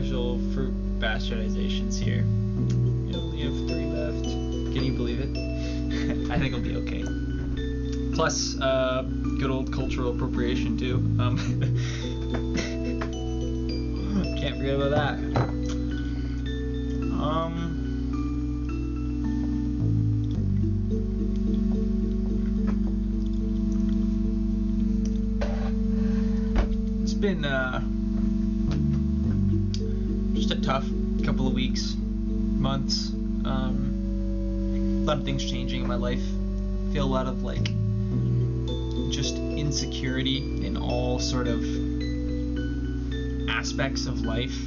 partial fruit bastardizations here. You only have 3 left. Can you believe it? I think it'll be okay. Plus, good old cultural appropriation too. Can't forget about that. It's been just a tough couple of weeks, months. A lot of things changing in my life. Feel a lot of like just insecurity in all sort of aspects of life.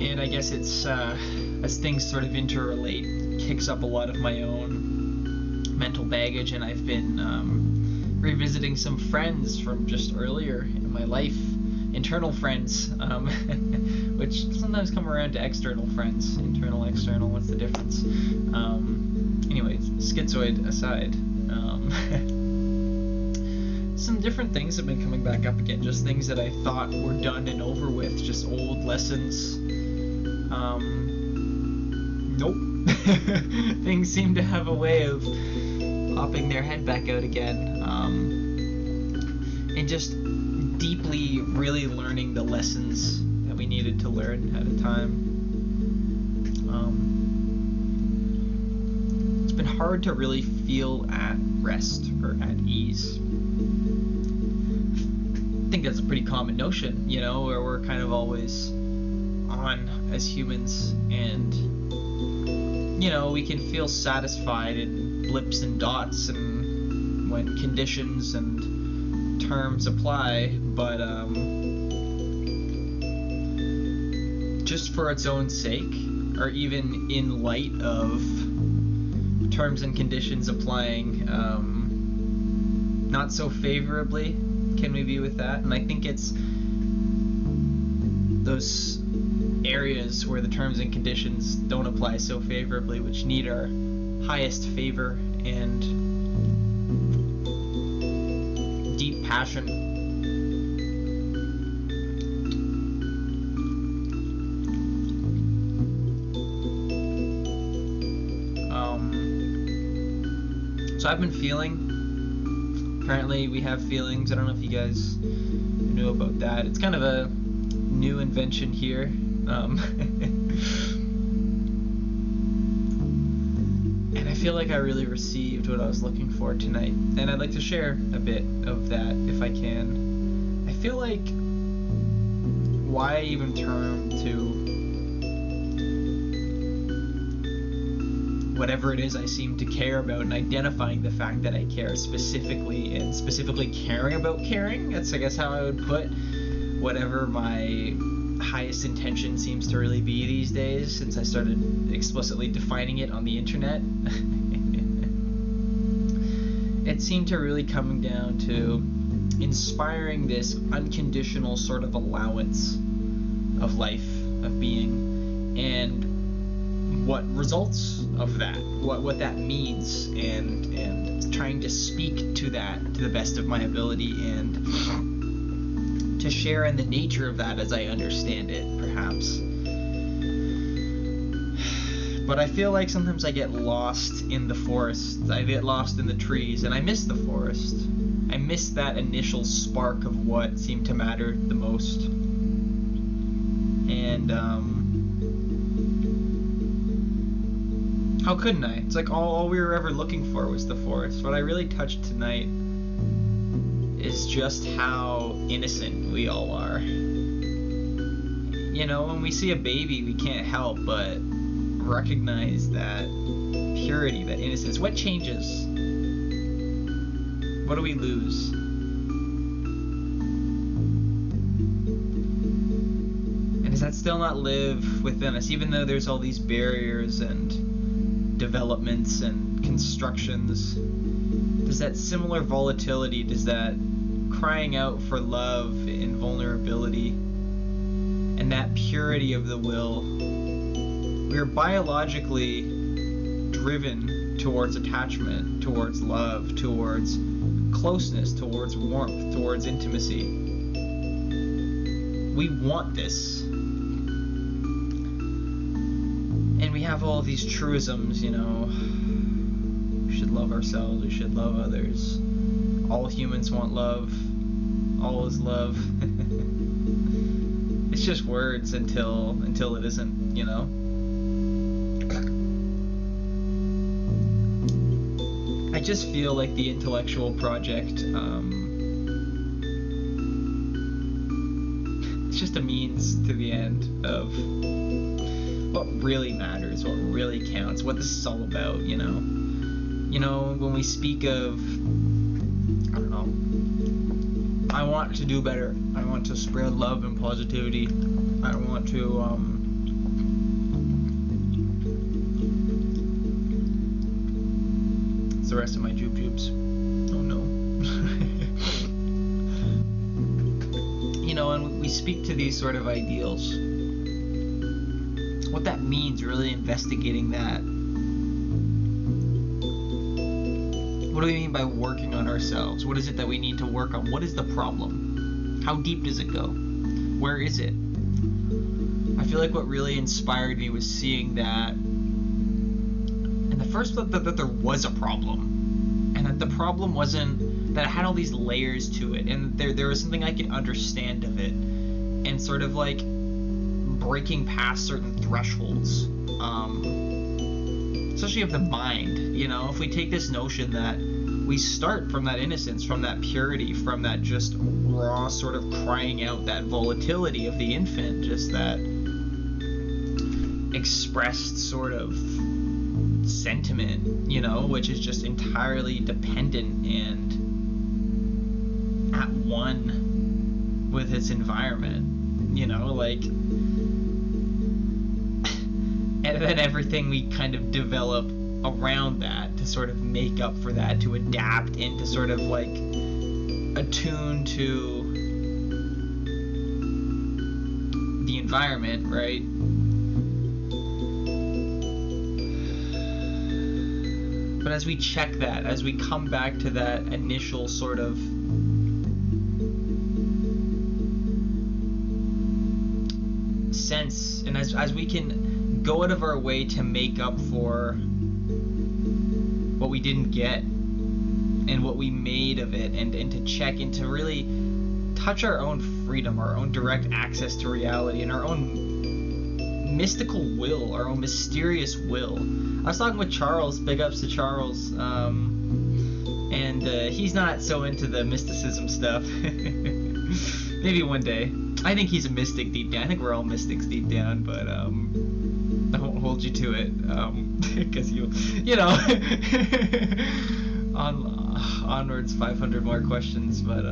And I guess it's as things sort of interrelate, kicks up a lot of my own mental baggage, and I've been revisiting some friends from just earlier in my life, internal friends, which sometimes come around to external friends. Internal, external, what's the difference? Anyways, schizoid aside, some different things have been coming back up again, just things that I thought were done and over with, just old lessons. Nope. Things seem to have a way of popping their head back out again, and just deeply really learning the lessons that we needed to learn at a time. It's been hard to really feel at rest or at ease. I think that's a pretty common notion, you know, where we're kind of always on as humans, and you know, we can feel satisfied in blips and dots and when conditions and terms apply, but just for its own sake, or even in light of terms and conditions applying not so favorably, can we be with that? And I think it's those areas where the terms and conditions don't apply so favorably which need our highest favor and deep passion. So I've been feeling, apparently we have feelings, I don't know if you guys knew about that. It's kind of a new invention here. And I feel like I really received what I was looking for tonight, and I'd like to share a bit of that if I can. I feel like why I even turn to whatever it is I seem to care about and identifying the fact that I care specifically, and specifically caring about caring. That's, I guess, how I would put whatever my highest intention seems to really be these days, since I started explicitly defining it on the internet. It seemed to really coming down to inspiring this unconditional sort of allowance of life, of being, and what results of that, what that means, and trying to speak to that to the best of my ability, and to share in the nature of that as I understand it, perhaps. But I feel like sometimes I get lost in the forest, I get lost in the trees, and I miss the forest. I miss that initial spark of what seemed to matter the most. And how couldn't I? It's like all we were ever looking for was the forest. What I really touched tonight is just how innocent we all are. You know, when we see a baby, we can't help but recognize that purity, that innocence. What changes? What do we lose? And does that still not live within us, even though there's all these barriers and developments and constructions? Does that similar volatility, does that crying out for love and vulnerability and that purity of the will, we're biologically driven towards attachment, towards love, towards closeness, towards warmth, towards intimacy. we want this. And we have all these truisms, you know, we should love ourselves, we should love others, all humans want love, all is love. It's just words until it isn't, you know. I just feel like the intellectual project, it's just a means to the end of what really matters, what really counts, what this is all about, you know. You know, when we speak of, I don't know, I want to do better, I want to spread love and positivity, I want to, it's the rest of my jubes. Oh no. You know, and we speak to these sort of ideals. What that means, really investigating that. What do we mean by working on ourselves? What is it that we need to work on? What is the problem? How deep does it go? Where is it? I feel like what really inspired me was seeing that, and the first thought that there was a problem, and that the problem wasn't that it had all these layers to it, and there was something I could understand of it, and sort of like breaking past certain thresholds, especially of the mind. You know, if we take this notion that we start from that innocence, from that purity, from that just raw sort of crying out, that volatility of the infant, just that expressed sort of sentiment, you know, which is just entirely dependent and at one with its environment, you know, like, and then everything we kind of develop around that to sort of make up for that, to adapt and to sort of like attune to the environment, right? But as we check that, as we come back to that initial sort of sense, and as we can go out of our way to make up for what we didn't get and what we made of it, and to check and to really touch our own freedom, our own direct access to reality, and our own mystical will, our own mysterious will. I was talking with Charles, big ups to Charles, and he's not so into the mysticism stuff. Maybe one day. I think he's a mystic deep down. I think we're all mystics deep down, but I won't hold you to it, because you know, onwards, 500 more questions. But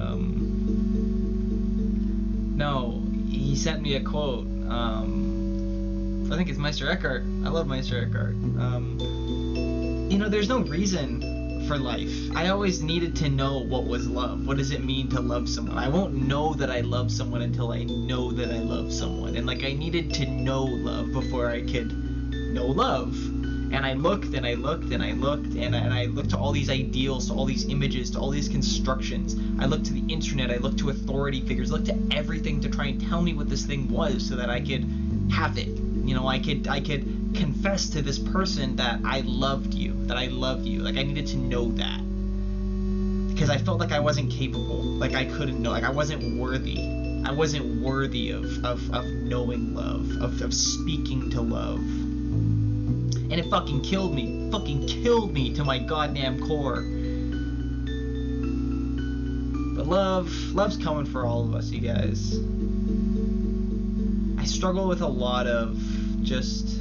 no, he sent me a quote. I think it's Meister Eckhart. I love Meister Eckhart. You know, there's no reason for life. I always needed to know what was love. What does it mean to love someone? I won't know that I love someone until I know that I love someone. And like, I needed to know love before I could know love. And I looked and I looked and I looked and I looked to all these ideals, to all these images, to all these constructions. I looked to the internet, I looked to authority figures, looked to everything to try and tell me what this thing was so that I could have it. You know, I could confess to this person that I loved you, that I love you. Like, I needed to know that, because I felt like I wasn't capable, like I couldn't know, like I wasn't worthy. I wasn't worthy of knowing love, of speaking to love. And it fucking killed me to my goddamn core. But love's coming for all of us, you guys. I struggle with a lot of just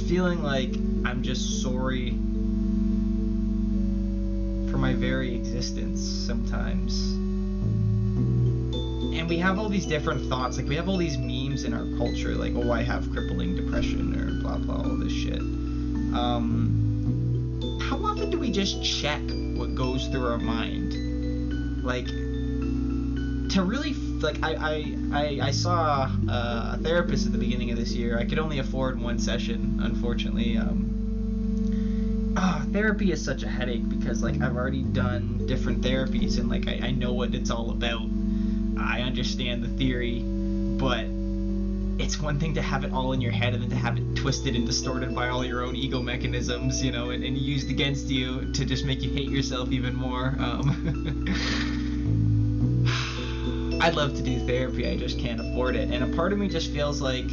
feeling like I'm just sorry for my very existence sometimes. And we have all these different thoughts, like we have all these memes in our culture, like, oh, I have crippling depression, or blah blah, all this shit. How often do we just check what goes through our mind? Like, to really, like, I saw a therapist at the beginning of this year. I could only afford one session, unfortunately, therapy is such a headache because like I've already done different therapies and like I know what it's all about. I understand the theory, but it's one thing to have it all in your head and then to have it twisted and distorted by all your own ego mechanisms, you know, and used against you to just make you hate yourself even more. I'd love to do therapy, I just can't afford it. And a part of me just feels like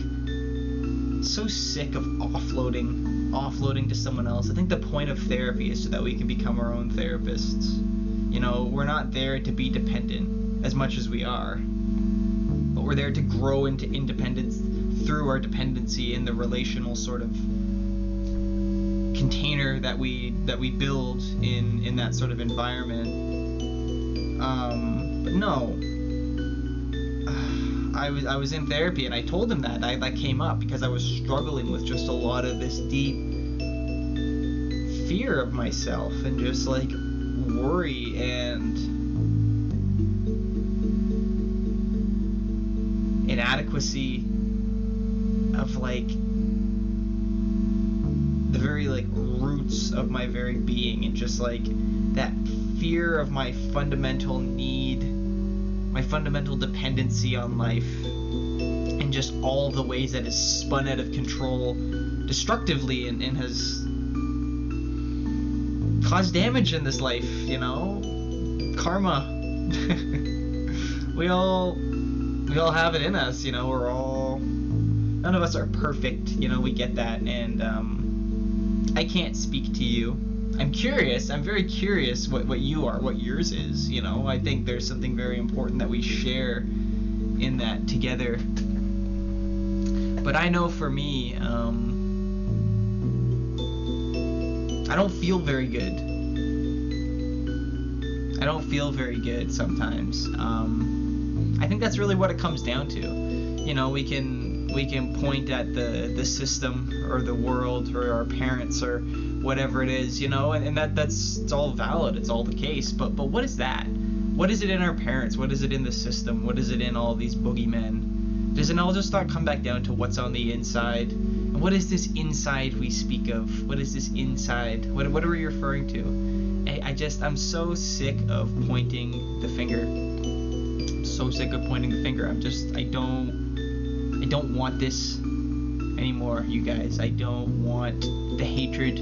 so sick of offloading to someone else. I think the point of therapy is so that we can become our own therapists. You know, we're not there to be dependent as much as we are, but we're there to grow into independence through our dependency in the relational sort of container that we build in that sort of environment. But no, I was in therapy and I told him that came up because I was struggling with just a lot of this deep fear of myself and just like worry and inadequacy of like the very like roots of my very being, and just like that fear of my fundamental need, my fundamental dependency on life, and just all the ways that it's spun out of control destructively and has caused damage in this life, you know? Karma. we all have it in us, you know. None of us are perfect, you know, we get that. And I can't speak to you. I'm very curious what you are, what yours is, you know. I think there's something very important that we share in that together. But I know for me, I don't feel very good. I don't feel very good sometimes. I think that's really what it comes down to. You know, we can point at the system or the world or our parents or whatever it is, you know, and it's all valid, it's all the case, but what is that? What is it in our parents? What is it in the system? What is it in all these boogeymen? Does it all just not come back down to what's on the inside? And what is this inside we speak of? What is this inside? What are we referring to? I'm so sick of pointing the finger. I'm so sick of pointing the finger. I don't want this anymore, you guys. I don't want the hatred,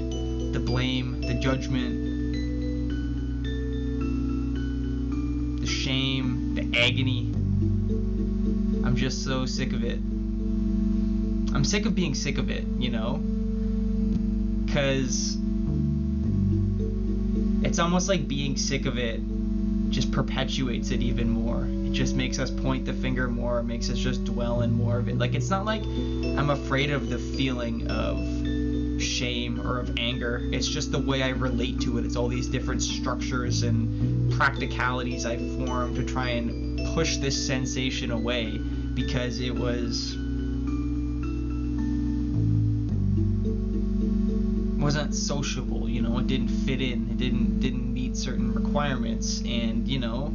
the blame, the judgment, the shame, the agony. I'm just so sick of it. I'm sick of being sick of it, you know? Because it's almost like being sick of it just perpetuates it even more. It just makes us point the finger more, makes us just dwell in more of it. Like, it's not like I'm afraid of the feeling of shame or of anger. It's just the way I relate to it. It's all these different structures and practicalities I formed to try and push this sensation away because it wasn't sociable, you know. It didn't fit in. It didn't meet certain requirements, and you know,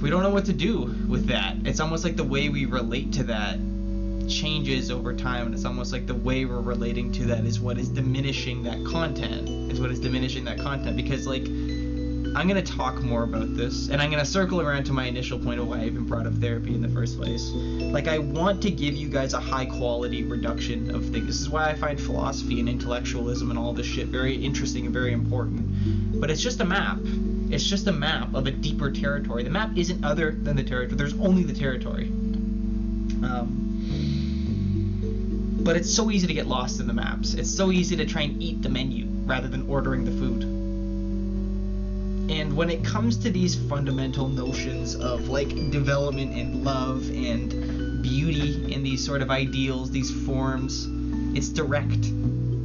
we don't know what to do with that. It's almost like the way we relate to that changes over time, and it's almost like the way we're relating to that is what is diminishing that content. Because like, I'm gonna talk more about this, and I'm gonna circle around to my initial point of why I even brought up therapy in the first place. Like, I want to give you guys a high quality reduction of things. This is why I find philosophy and intellectualism and all this shit very interesting and very important. But it's just a map. It's just a map of a deeper territory. The map isn't other than the territory. There's only the territory. But it's so easy to get lost in the maps. It's so easy to try and eat the menu rather than ordering the food. And when it comes to these fundamental notions of like development and love and beauty and these sort of ideals, these forms, it's direct.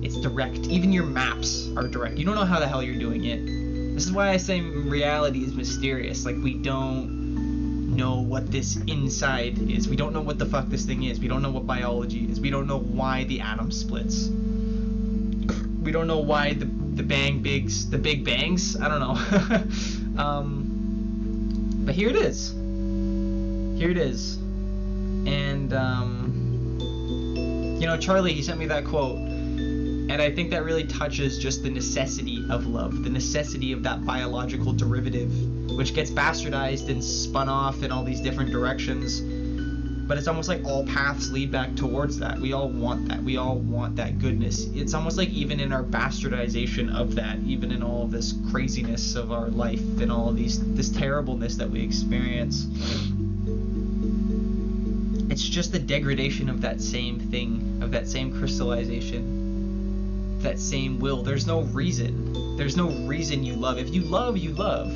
It's direct. Even your maps are direct. You don't know how the hell you're doing it. This is why I say reality is mysterious. Like, we don't know what this inside is. We don't know what the fuck this thing is. We don't know what biology is. We don't know why the atom splits. We don't know why the big bangs. I don't know. But here it is. And you know, Charlie, he sent me that quote. And I think that really touches just the necessity of love, the necessity of that biological derivative, which gets bastardized and spun off in all these different directions. But it's almost like all paths lead back towards that. We all want that. We all want that goodness. It's almost like even in our bastardization of that, even in all of this craziness of our life and all of this terribleness that we experience, it's just the degradation of that same thing, of that same crystallization, that same will. There's no reason. There's no reason you love. If you love, you love.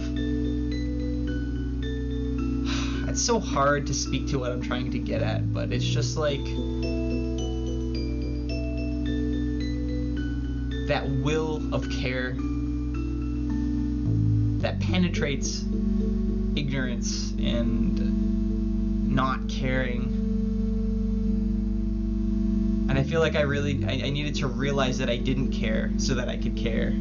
It's so hard to speak to what I'm trying to get at, but it's just like that will of care that penetrates ignorance and not caring. And I feel like I needed to realize that I didn't care so that I could care.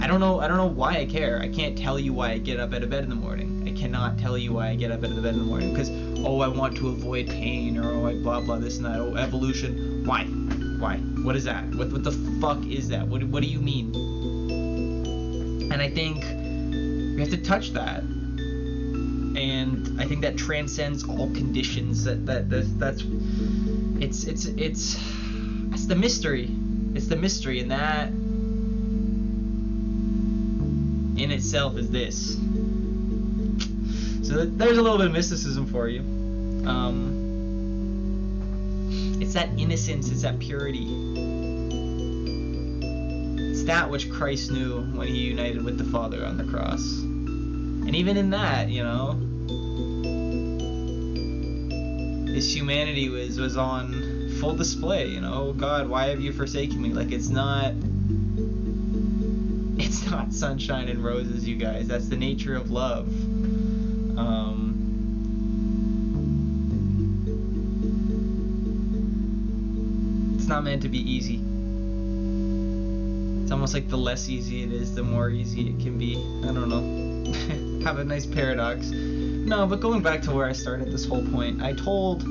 I don't know why I care. I can't tell you why I get up out of bed in the morning. I cannot tell you why I get up out of the bed in the morning because, oh, I want to avoid pain, or oh, I blah blah this and that. Oh, evolution. Why? What is that? What the fuck is that? What do you mean? And I think we have to touch that. And I think that transcends all conditions. That's the mystery. It's the mystery, and that in itself is this. So there's a little bit of mysticism for you. It's that innocence, it's that purity. It's that which Christ knew when he united with the Father on the cross. And even in that, you know, his humanity was on full display, you know. Oh God, why have you forsaken me? Like, it's not sunshine and roses, you guys. That's the nature of love. It's not meant to be easy. It's almost like the less easy it is, the more easy it can be. I don't know. Have a nice paradox. No, but going back to where I started this whole point, I told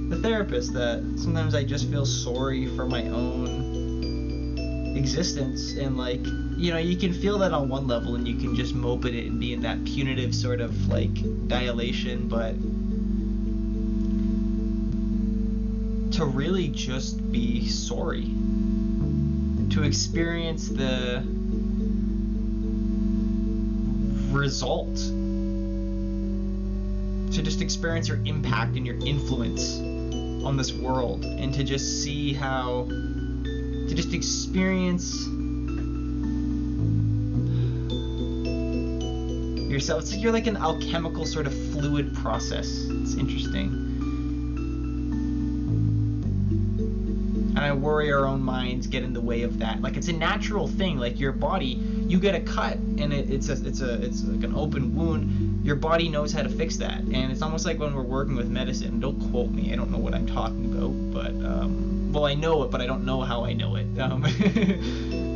the therapist that sometimes I just feel sorry for my own existence, and like, you know, you can feel that on one level and you can just mope at it and be in that punitive sort of like dilation, but to really just be sorry, to experience the result, to just experience your impact and your influence on this world, and to just see how, to just experience yourself. It's like you're like an alchemical sort of fluid process. It's interesting. And I worry our own minds get in the way of that. Like, it's a natural thing. Like, your body, you get a cut and it's like an open wound. Your body knows how to fix that. And it's almost like when we're working with medicine. Don't quote me. I don't know what I'm talking about, but well, I know it, but I don't know how I know it.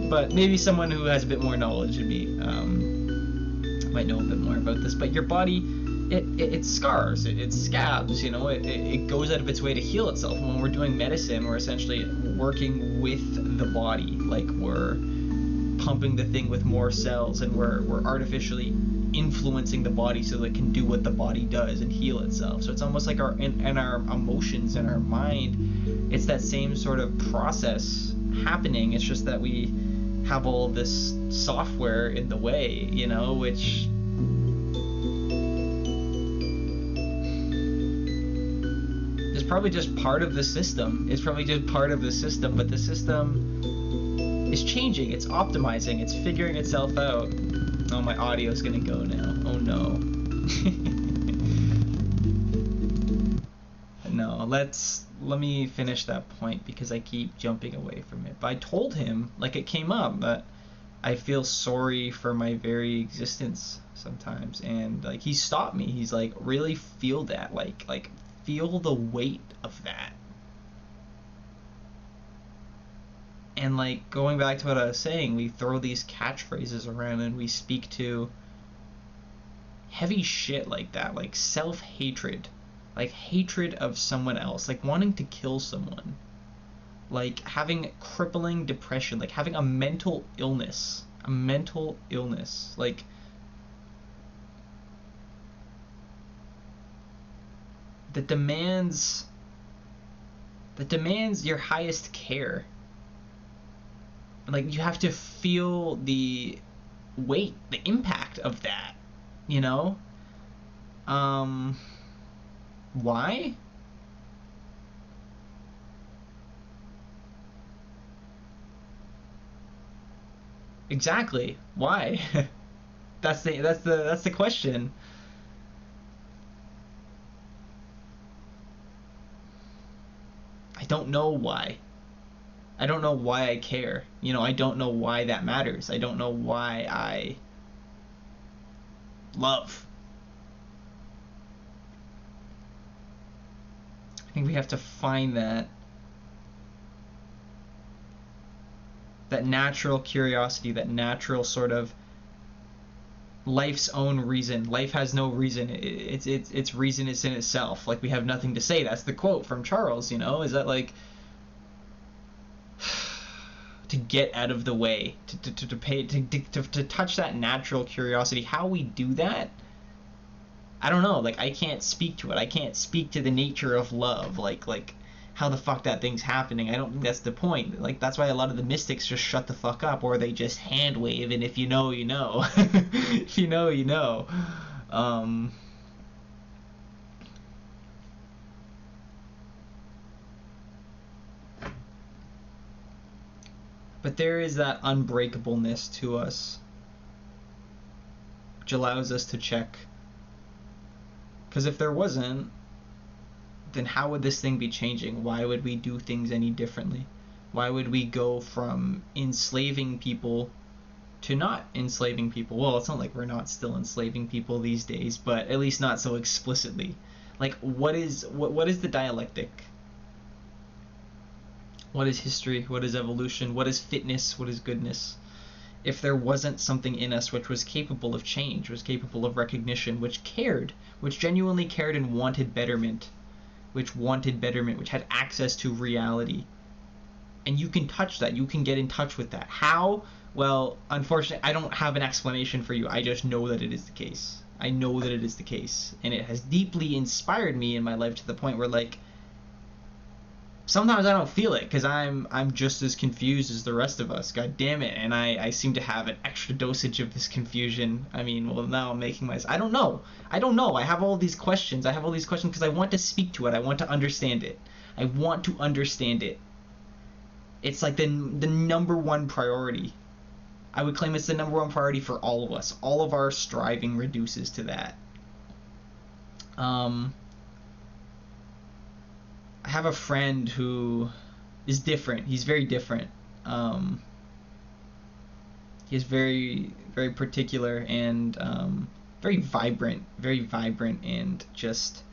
But maybe someone who has a bit more knowledge than me might know a bit more about this. But your body, it scars, it scabs, you know, it goes out of its way to heal itself. And when we're doing medicine, we're essentially working with the body, like we're pumping the thing with more cells, and we're artificially influencing the body so that it can do what the body does and heal itself. So it's almost like our emotions and our mind, it's that same sort of process happening. It's just that we have all this software in the way, you know, which is probably just part of the system. It's probably just part of the system, but the system is changing, it's optimizing, it's figuring itself out. Oh, my audio's gonna go now. Oh no. No, let me finish that point because I keep jumping away from it. But I told him, like, it came up, that I feel sorry for my very existence sometimes, and like, he stopped me. He's like, really feel that, like feel the weight of that. And like, going back to what I was saying, we throw these catchphrases around and we speak to heavy shit like that, like self-hatred, like hatred of someone else, like wanting to kill someone. like having crippling depression, like having a mental illness, like that demands your highest care. Like you have to feel the weight, the impact of that, you know? Why? Exactly. Why? That's the question. I don't know why. I don't know why I care. You know, I don't know why that matters. I don't know why I love. I think we have to find that natural curiosity, that natural sort of life's own reason. Life has no reason. Its reason is in itself. Like we have nothing to say. That's the quote from Charles. You know, is that like to get out of the way, to touch that natural curiosity. How we do that, I don't know. Like I can't speak to it. I can't speak to the nature of love. Like how the fuck that thing's happening. I don't think that's the point. Like that's why a lot of the mystics just shut the fuck up, or they just hand wave, and if you know, you know. If you know, you know. But there is that unbreakableness to us, which allows us to check. Because if there wasn't, then how would this thing be changing? Why would we do things any differently? Why would we go from enslaving people to not enslaving people? Well, it's not like we're not still enslaving people these days, but at least not so explicitly. Like, what is the dialectic? What is history? What is evolution? What is fitness? What is goodness? If there wasn't something in us which was capable of change, was capable of recognition, which cared, which genuinely cared and wanted betterment, which had access to reality. And you can touch that. You can get in touch with that. How? Well, unfortunately, I don't have an explanation for you. I just know that it is the case. I know that it is the case. And it has deeply inspired me in my life to the point where, like, sometimes I don't feel it because I'm just as confused as the rest of us. God damn it. And I seem to have an extra dosage of this confusion. I mean, well, now I'm making my... I don't know. I have all these questions. Because I want to speak to it. I want to understand it. I want to understand it. It's like the number one priority. I would claim it's the number one priority for all of us. All of our striving reduces to that. I have a friend who is different. He's very different. He is very, very particular and very vibrant, and just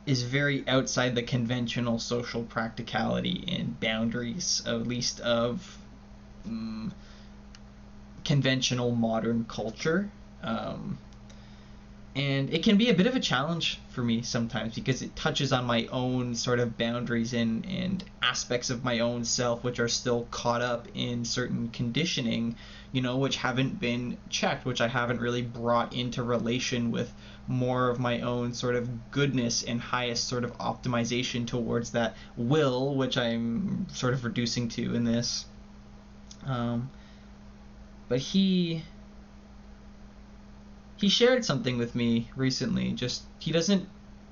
is very outside the conventional social practicality and boundaries, at least of conventional modern culture. And it can be a bit of a challenge for me sometimes because it touches on my own sort of boundaries and aspects of my own self which are still caught up in certain conditioning, you know, which haven't been checked, which I haven't really brought into relation with more of my own sort of goodness and highest sort of optimization towards that will, which I'm sort of reducing to in this. But he shared something with me recently. Just, he doesn't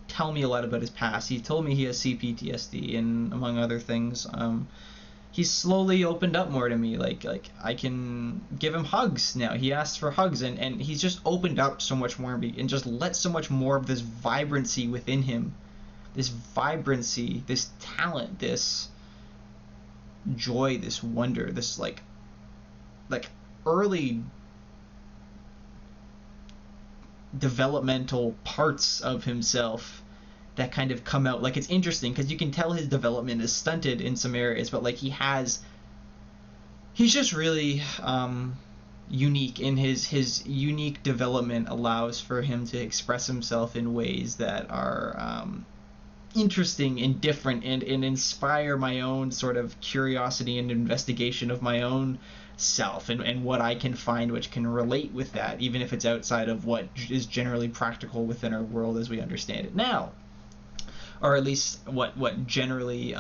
tell me a lot about his past. He told me he has CPTSD and among other things. He's slowly opened up more to me. Like I can give him hugs now. He asks for hugs, and he's just opened up so much more and just let so much more of this vibrancy within him. This vibrancy, this talent, this joy, this wonder, this like early developmental parts of himself that kind of come out. Like, it's interesting because you can tell his development is stunted in some areas, but like he's just really unique, in his unique development allows for him to express himself in ways that are interesting and different, and inspire my own sort of curiosity and investigation of my own self, and what I can find which can relate with that, even if it's outside of what is generally practical within our world as we understand it now, or at least what generally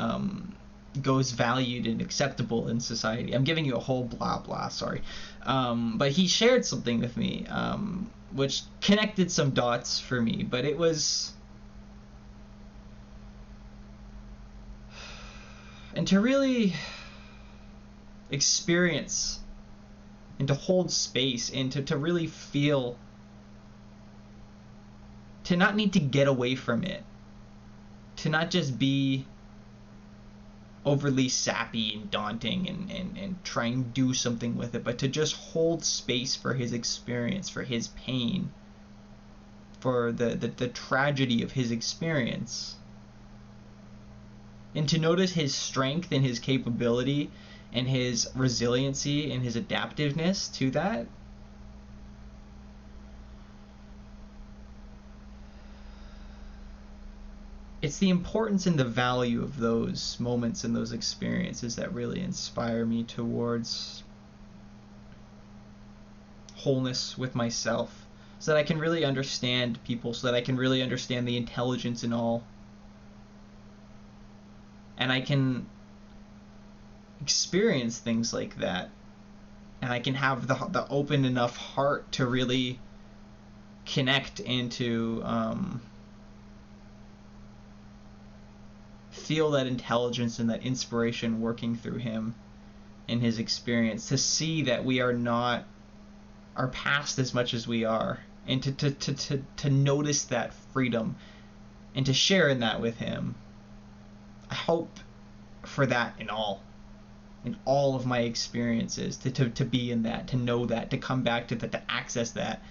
goes valued and acceptable in society. I'm giving you a whole blah blah, sorry. But he shared something with me, which connected some dots for me, but it was... And to really experience and to hold space and to really feel, to not need to get away from it, to not just be overly sappy and daunting and try and do something with it, but to just hold space for his experience, for his pain, for the tragedy of his experience, and to notice his strength and his capability and his resiliency and his adaptiveness to that. It's the importance and the value of those moments and those experiences that really inspire me towards wholeness with myself, so that I can really understand people, so that I can really understand the intelligence in all, and I can experience things like that, and I can have the open enough heart to really connect and to feel that intelligence and that inspiration working through him in his experience, to see that we are not our past as much as we are, and to notice that freedom and to share in that with him. I hope for that in all of my experiences, to be in that, to know that, to come back to that, to access that,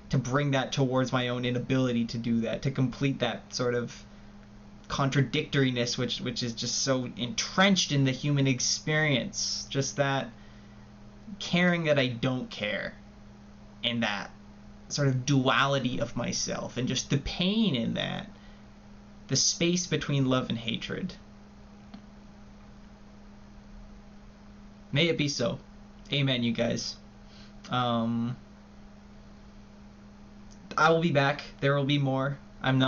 to bring that towards my own inability to do that, to complete that sort of contradictoriness which is just so entrenched in the human experience, just that caring that I don't care, and that sort of duality of myself, and just the pain in that, the space between love and hatred. May it be so. Amen, you guys. I will be back. There will be more. I'm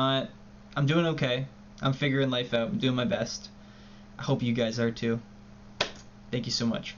doing okay. I'm figuring life out. I'm doing my best. I hope you guys are too. Thank you so much.